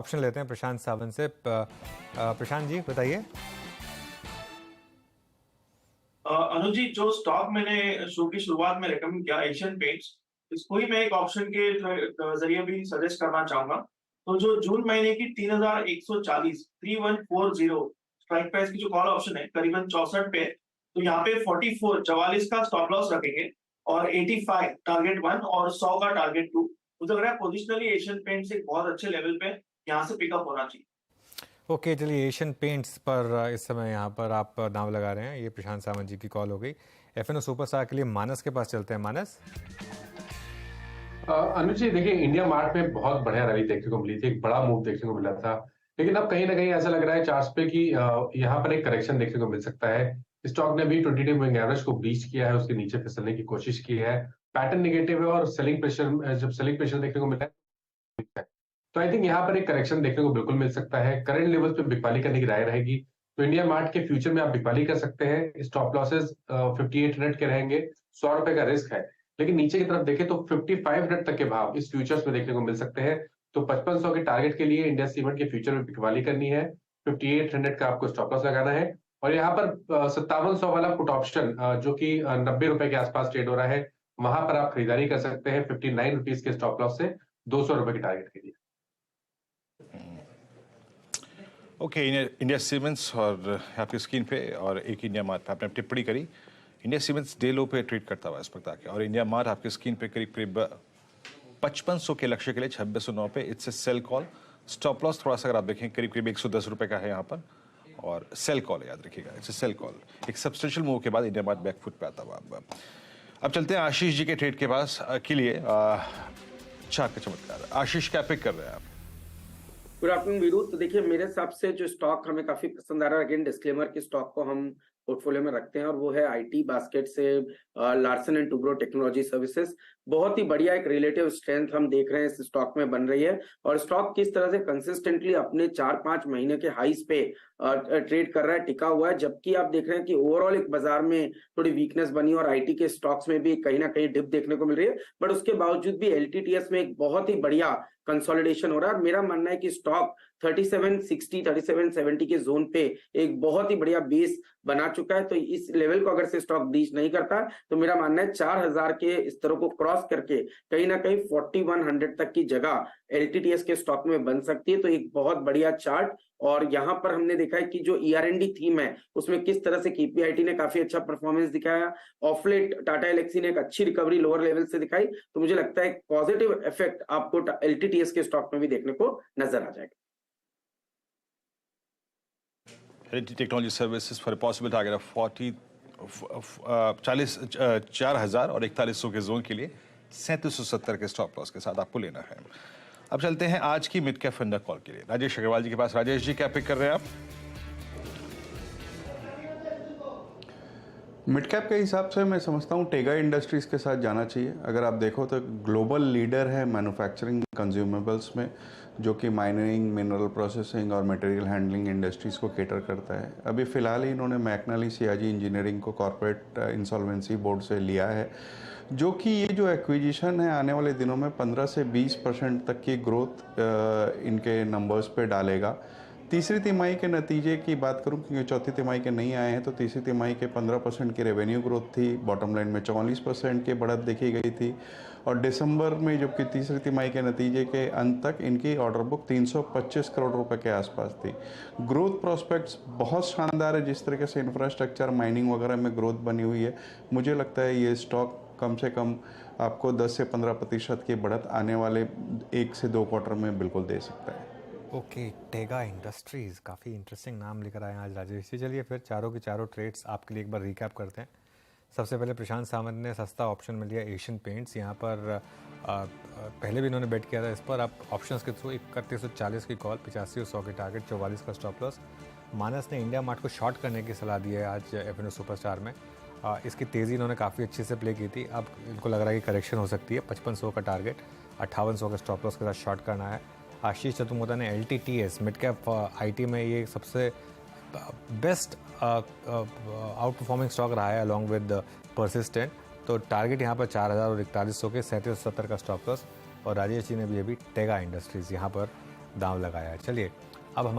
Option लेते हैं प्रशांत सावंत से। प्रशांत जी बताइए। अनुज जी, जो स्टॉक मैंने शो की शुरुआत में रेकमेंड किया एशियन पेंट्स, इसको ही मैं एक ऑप्शन के जरिए भी सजेस्ट करना चाहूंगा। तो जो जून महीने की 3140 3140 स्ट्राइक प्राइस की जो कॉल ऑप्शन है करीबन 64 पे, तो यहाँ पे 44 का स्टॉप लॉस रखेंगे और 85 टारगेट 1 और 100 का टारगेट 2। मुझे लग रहा है पोजिशनली एशियन पेंट्स एक बहुत अच्छे लेवल पे यहाँ से पिकअप होना चाहिए। ओके चलिए, एशियन पेंट्स पर इस समय यहाँ पर आप दांव लगा रहे हैं। ये प्रशांत सावंत जी की कॉल हो गई। एफएनओ सुपरस्टार के लिए मानस के पास चलते हैं। मानस। अनुज जी देखिए, इंडिया मार्ट में बहुत बढ़िया रैली देखने को मिली थी, एक बड़ा मूव देखने को मिला था। लेकिन अब कहीं ना कहीं ऐसा लग रहा है चार्ट्स पे कि यहाँ पर एक करेक्शन देखने को मिल सकता है। स्टॉक ने भी 20 डे मूविंग एवरेज को ब्रीच किया है, उसके नीचे फिसलने की कोशिश की है। पैटर्न निगेटिव है और सेलिंग प्रेशर, जब सेलिंग प्रेशर देखने को मिला है तो आई थिंक यहाँ पर एक करेक्शन देखने को बिल्कुल मिल सकता है। करंट लेवल पे बिकवाली करने की राय रहेगी, तो इंडिया मार्ट के फ्यूचर में आप बिकवाली कर सकते हैं। स्टॉप लॉसेस 5800 के रहेंगे, 100 रुपए का रिस्क है। लेकिन नीचे की तरफ देखें तो 5500 तक के भाव इस फ्यूचर्स में देखने को मिल सकते हैं। तो 5500 के टारगेट के लिए इंडिया सीमेंट के फ्यूचर में बिकवाली करनी है। 5800 का आपको स्टॉप लॉस लगाना है। और यहाँ पर 5700 वाला पुट ऑप्शन जो कि 90 रुपए के आसपास ट्रेड हो रहा है, वहां पर आप खरीदारी कर सकते हैं 59 रुपीज के स्टॉप लॉस से 200 रुपए के टारगेट के लिए। ओके, इंडिया सीमेंट्स और आपकी स्क्रीन पे और एक इंडिया मार्ट पे आपने टिप्पणी करी। इंडिया सीमेंट्स डे लो पे ट्रेड करता हुआ इस वक्त आके, और इंडिया मार्ट आपकी स्क्रीन पे करीब करीब 5500 के लक्ष्य के लिए 2609 पे it's a sell call. Stop loss थोड़ा सा अगर आप देखें करीब करीब 110 रुपए का है यहाँ पर, और सेल कॉल याद रखिएगा, इट्स ए सेल कॉल। एक सब्सटेंशियल मूव के बाद इंडिया मार्ट बैकफुट पे आता हुआ। अब चलते हैं आशीष जी के ट्रेड के पास के लिए। चार का चमत्कार, आशीष क्या पिक कर रहे हैं आप? Good afternoon Veeru. तो देखिए, मेरे हिसाब से जो स्टॉक हमें काफी पसंद आ रहा है, अगेन डिस्क्लेमर की स्टॉक को हम पोर्टफोलियो में रखते हैं, और वो है आईटी बास्केट से Larsen and Toubro technology services. बहुत ही बढ़िया एक रिलेटिव स्ट्रेंथ हम देख रहे हैं इस स्टॉक में बन रही है, और स्टॉक किस तरह से कंसिस्टेंटली अपने 4-5 महीने के हाईस पे ट्रेड कर रहा है, टिका हुआ है। जबकि आप देख रहे हैं कि ओवरऑल एक बाजार में थोड़ी वीकनेस बनी और आईटी के स्टॉक्स में भी कहीं ना कहीं डिप देखने को मिल रही है, बट उसके बावजूद भी एलटीटीएस में एक बहुत ही बढ़िया कंसोलिडेशन हो रहा है। और मेरा मानना है कि स्टॉक 3760 3770 के जोन पे एक बहुत ही बढ़िया बेस बना चुका है। तो इस लेवल को अगर से स्टॉक ब्रीच नहीं करता, तो मेरा मानना है 4000 के स्तरों को क्रॉस करके कहीं ना कहीं 4100 तक की जगह एलटीटीएस के स्टॉक में बन सकती है। तो एक बहुत बढ़िया चार्ट, और यहाँ पर हमने देखा है कि जो ईआरएनडी थीम है उसमें किस तरह से केपीआईटी ने काफी अच्छा परफॉर्मेंस दिखाया। ऑफलेट टाटा एलेक्सी ने एक अच्छी रिकवरी लोअर लेवल से दिखाई, तो मुझे लगता है पॉजिटिव इफेक्ट आपको एलटीटीएस के स्टॉक में भी देखने को नजर आ जाएगा। L&T Technology Services for a possible target of 4,000 और 4100 के जोन के लिए 3770 के स्टॉप लॉस के साथ आपको लेना है। अब चलते हैं आज की मिड कैप फंडर कॉल के लिए राजेश अग्रवाल जी के पास। राजेश जी क्या पिक कर रहे हैं आप? मिड कैप के हिसाब से मैं समझता हूँ टेगा इंडस्ट्रीज के साथ जाना चाहिए। अगर आप देखो तो ग्लोबल लीडर है मैन्युफैक्चरिंग कंज्यूमेबल्स में, जो कि माइनिंग, मिनरल प्रोसेसिंग और मटेरियल हैंडलिंग इंडस्ट्रीज़ को केटर करता है। अभी फ़िलहाल ही इन्होंने मैकनली सियाजी इंजीनियरिंग को कॉर्पोरेट इंसॉल्वेंसी बोर्ड से लिया है, जो कि ये जो एक्विजिशन है आने वाले दिनों में 15 से 20% तक की ग्रोथ इनके नंबर्स पे डालेगा। तीसरी तिमाही के नतीजे की बात करूं, क्योंकि चौथी तिमाही के नहीं आए हैं, तो तीसरी तिमाही के 15% की रेवेन्यू ग्रोथ थी, बॉटम लाइन में 44% की बढ़त देखी गई थी, और दिसंबर में जबकि तीसरी तिमाही के नतीजे के अंत तक इनकी ऑर्डर बुक 325 करोड़ रुपए के आसपास थी। ग्रोथ प्रोस्पेक्ट्स बहुत शानदार है। जिस तरीके से इंफ्रास्ट्रक्चर, माइनिंग वगैरह में ग्रोथ बनी हुई है, मुझे लगता है ये स्टॉक कम से कम आपको 10 से 15% की बढ़त आने वाले 1 से 2 क्वार्टर में बिल्कुल दे सकता है। ओके, टेगा इंडस्ट्रीज़, काफ़ी इंटरेस्टिंग नाम लेकर आए हैं आज राजेश जी। चलिए फिर चारों के चारों ट्रेड्स आपके लिए एक बार रिकैप करते हैं। सबसे पहले प्रशांत सावंत ने सस्ता ऑप्शन में लिया एशियन पेंट्स। यहाँ पर पहले भी इन्होंने बेट किया था इस पर। आप ऑप्शंस के थ्रू 3140 की कॉल, 85 और 100 के टारगेट, 44 का स्टॉप लॉस। मानस ने इंडिया मार्ट को शॉर्ट करने की सलाह दी है आज एफएनओ सुपरस्टार में। इसकी तेज़ी इन्होंने काफ़ी अच्छे से प्ले की थी। अब इनको लग रहा है कि करेक्शन हो सकती है। 5500 का टारगेट, 5800 का स्टॉप लॉस के साथ शॉर्ट करना है। आशीष चतुर्वेदी ने एलटीटीएस मिड कैप आईटी में ये सबसे बेस्ट आउट परफॉर्मिंग स्टॉक रहा है अलॉन्ग विद परसिस्टेंट। तो टारगेट यहाँ पर 4000 और 4100 के 3770 का स्टॉप लॉस। और राजेश जी ने भी अभी टेगा इंडस्ट्रीज़ यहाँ पर दांव लगाया है। चलिए अब हमारे